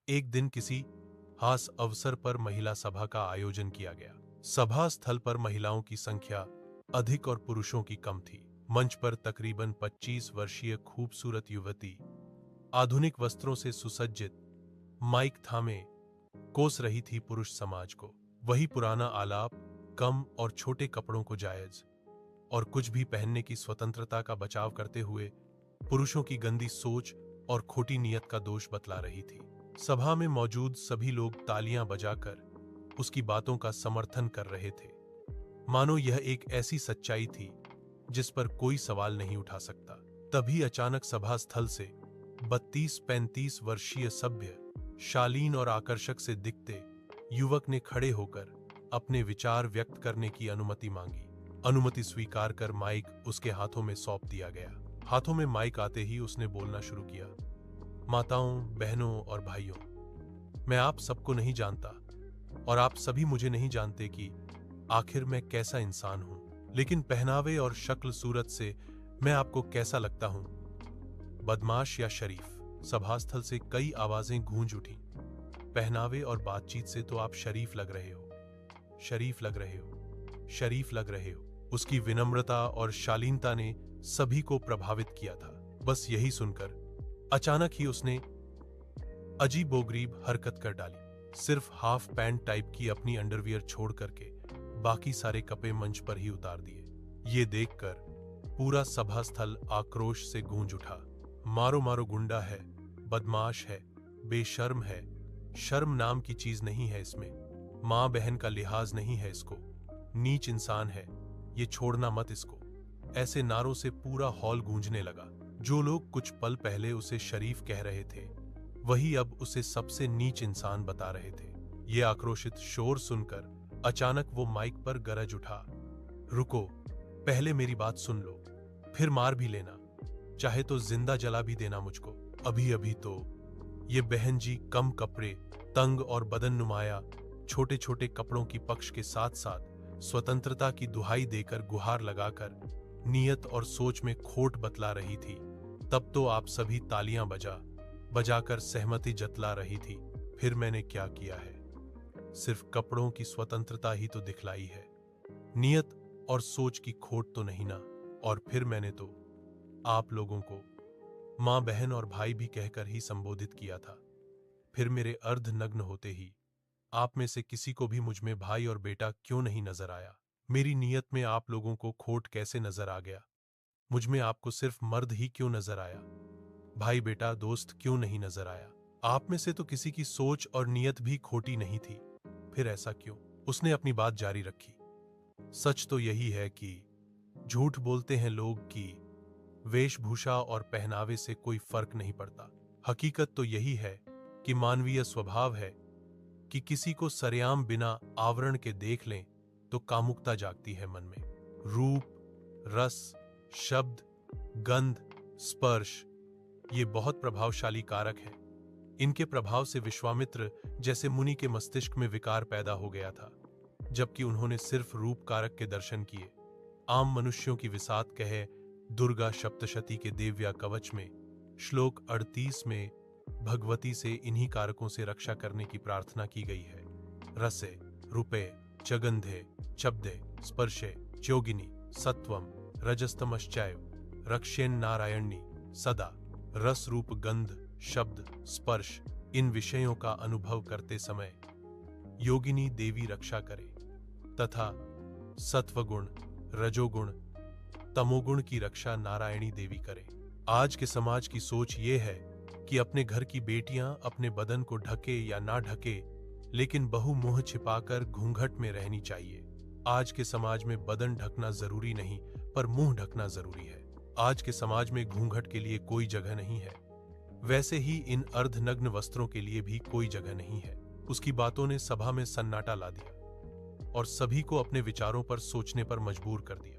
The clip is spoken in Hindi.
एक दिन किसी खास अवसर पर महिला सभा का आयोजन किया गया। सभा स्थल पर महिलाओं की संख्या अधिक और पुरुषों की कम थी। मंच पर तकरीबन 25 वर्षीय खूबसूरत युवती आधुनिक वस्त्रों से सुसज्जित माइक थामे कोस रही थी पुरुष समाज को। वही पुराना आलाप, कम और छोटे कपड़ों को जायज और कुछ भी पहनने की स्वतंत्रता का बचाव करते हुए पुरुषों की गंदी सोच और खोटी नीयत का दोष बतला रही थी। सभा में मौजूद सभी लोग तालियां बजाकर उसकी बातों का समर्थन कर रहे थे, मानो यह एक ऐसी सच्चाई थी जिस पर कोई सवाल नहीं उठा सकता। तभी अचानक सभा स्थल से 32-35 वर्षीय सभ्य, शालीन और आकर्षक से दिखते युवक ने खड़े होकर अपने विचार व्यक्त करने की अनुमति मांगी। अनुमति स्वीकार कर माइक उसके हाथों में सौंप दिया गया। हाथों में माइक आते ही उसने बोलना शुरू किया। माताओं, बहनों और भाइयों, मैं आप सबको नहीं जानता और आप सभी मुझे नहीं जानते कि आखिर मैं कैसा इंसान हूं, लेकिन पहनावे और शक्ल सूरत से मैं आपको कैसा लगता हूं, बदमाश या शरीफ? सभास्थल से कई आवाजें गूंज उठी। पहनावे और बातचीत से तो आप शरीफ लग रहे हो, शरीफ लग रहे हो, शरीफ लग रहे हो। उसकी विनम्रता और शालीनता ने सभी को प्रभावित किया था। बस यही सुनकर अचानक ही उसने अजीबोगरीब हरकत कर डाली। सिर्फ हाफ पैंट टाइप की अपनी अंडरवियर छोड़ करके बाकी सारे कपड़े मंच पर ही उतार दिए। ये देखकर पूरा सभा स्थल आक्रोश से गूंज उठा। मारो मारो, गुंडा है, बदमाश है, बेशर्म है, शर्म नाम की चीज नहीं है इसमें, मां बहन का लिहाज नहीं है इसको, नीच इंसान है, ये छोड़ना मत इसको। ऐसे नारों से पूरा हॉल गूंजने लगा। जो लोग कुछ पल पहले उसे शरीफ कह रहे थे, वही अब उसे सबसे नीच इंसान बता रहे थे। ये आक्रोशित शोर सुनकर अचानक वो माइक पर गरज उठा, रुको, पहले मेरी बात सुन लो, फिर मार भी लेना, चाहे तो जिंदा जला भी देना मुझको। अभी अभी तो ये बहन जी कम कपड़े, तंग और बदन नुमाया छोटे छोटे कपड़ों की पक्ष के साथ साथ स्वतंत्रता की दुहाई देकर गुहार लगाकर नीयत और सोच में खोट बतला रही थी। तब तो आप सभी तालियां बजाकर सहमति जतला रही थी। फिर मैंने क्या किया है? सिर्फ कपड़ों की स्वतंत्रता ही तो दिखलाई है, नीयत और सोच की खोट तो नहीं ना। और फिर मैंने तो आप लोगों को मां, बहन और भाई भी कहकर ही संबोधित किया था। फिर मेरे अर्धनग्न होते ही आप में से किसी को भी मुझ में भाई और बेटा क्यों नहीं नजर आया? मेरी नीयत में आप लोगों को खोट कैसे नजर आ गया? मुझ में आपको सिर्फ मर्द ही क्यों नजर आया? भाई, बेटा, दोस्त क्यों नहीं नजर आया? आप में से तो किसी की सोच और नीयत भी खोटी नहीं थी। फिर ऐसा क्यों? उसने अपनी बात जारी रखी। सच तो यही है कि झूठ बोलते हैं लोग कि वेशभूषा और पहनावे से कोई फर्क नहीं पड़ता। हकीकत तो यही है कि मानवीय स्वभाव है कि किसी को सरेआम बिना आवरण के देख लें तो कामुकता जागती है मन में। रूप, रस, शब्द, गंध, स्पर्श, ये बहुत प्रभावशाली कारक है। इनके प्रभाव से विश्वामित्र जैसे मुनि के मस्तिष्क में विकार पैदा हो गया था, जबकि उन्होंने सिर्फ रूप कारक के दर्शन किए। आम मनुष्यों की विसात कहे दुर्गा सप्तशती के देव्या कवच में श्लोक 38 में भगवती से इन्हीं कारकों से रक्षा करने की प्रार्थना की गई है। रसे, रूपे, चगंधे, शब्दे, स्पर्शे, चोगिनी, सत्वम, रजस्तमश्चैव, रक्षेन नारायणी सदा। रस, रूप, गंध, शब्द, स्पर्श, इन विषयों का अनुभव करते समय योगिनी देवी रक्षा करे तथा सत्वगुण, रजोगुण, तमोगुण की रक्षा नारायणी देवी करे। आज के समाज की सोच ये है कि अपने घर की बेटियां अपने बदन को ढके या ना ढके, लेकिन बहू मुंह छिपाकर घूंघट में रहनी चाहिए। आज के समाज में बदन ढकना जरूरी नहीं, पर मुंह ढकना जरूरी है। आज के समाज में घूंघट के लिए कोई जगह नहीं है, वैसे ही इन अर्धनग्न वस्त्रों के लिए भी कोई जगह नहीं है। उसकी बातों ने सभा में सन्नाटा ला दिया और सभी को अपने विचारों पर सोचने पर मजबूर कर दिया।